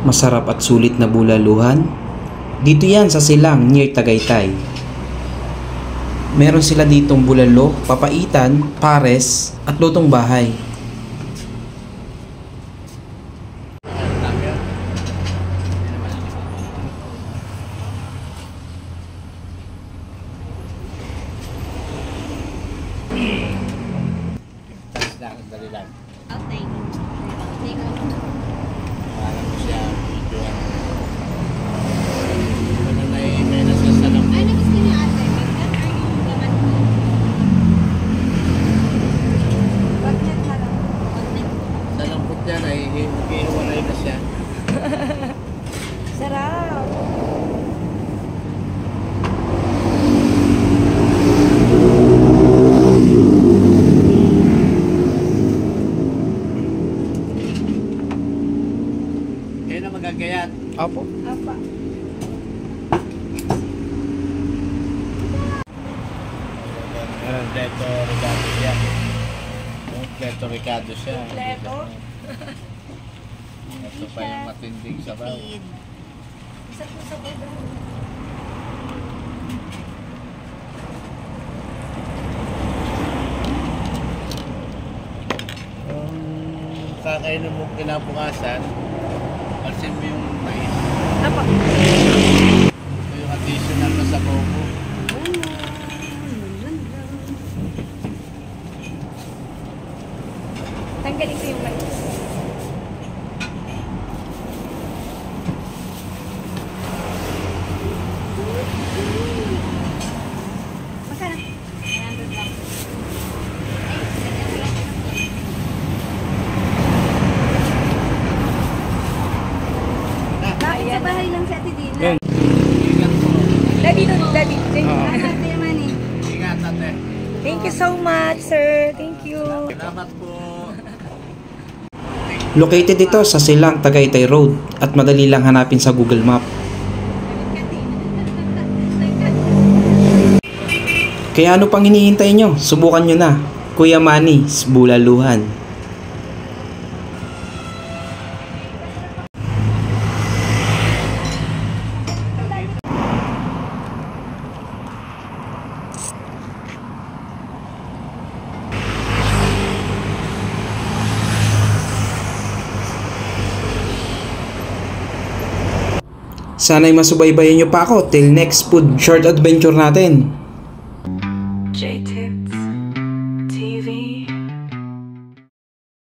Masarap at sulit na bulaluhan. Dito yan sa Silang near Tagaytay. Meron sila ditong bulalo, papaitan, pares at lutong bahay. Dali lang. Okay. Parang ko siya video. Ano na may nasasalam. Ay, gusto niya ate. Bagnet or yung laman ko? Bagnet na lang. Bagnet. Sa lambot niya na hihiwalay na siya. Sarap. Kaya na magagayat. Apo. Apa. Kompleto Ricardo siya. Kompleto Ricardo siya. Kompleto? Ito pa yung matinding sabaw. Isa po sa baba. Kakainin mo kinabukasan, alsin mo yung mais. Apa. Ito yung additional na sabaw mo. Tanggalin ko yung mais. Magkano? 100 lang. Bakit sa bahay lang si Ate Dina? Yan. Ingat po. Daddy doon, daddy. Oo. Money. Ingat ate. Thank you so much, sir. Thank you. Salamat po. Located ito sa Silang Tagaytay Road at madali lang hanapin sa Google Map. Kaya ano pang hinihintay nyo? Subukan nyo na. Kuya Manny's Bulaluhan. Sana'y masubaybayan nyo pa ako till next food short adventure natin.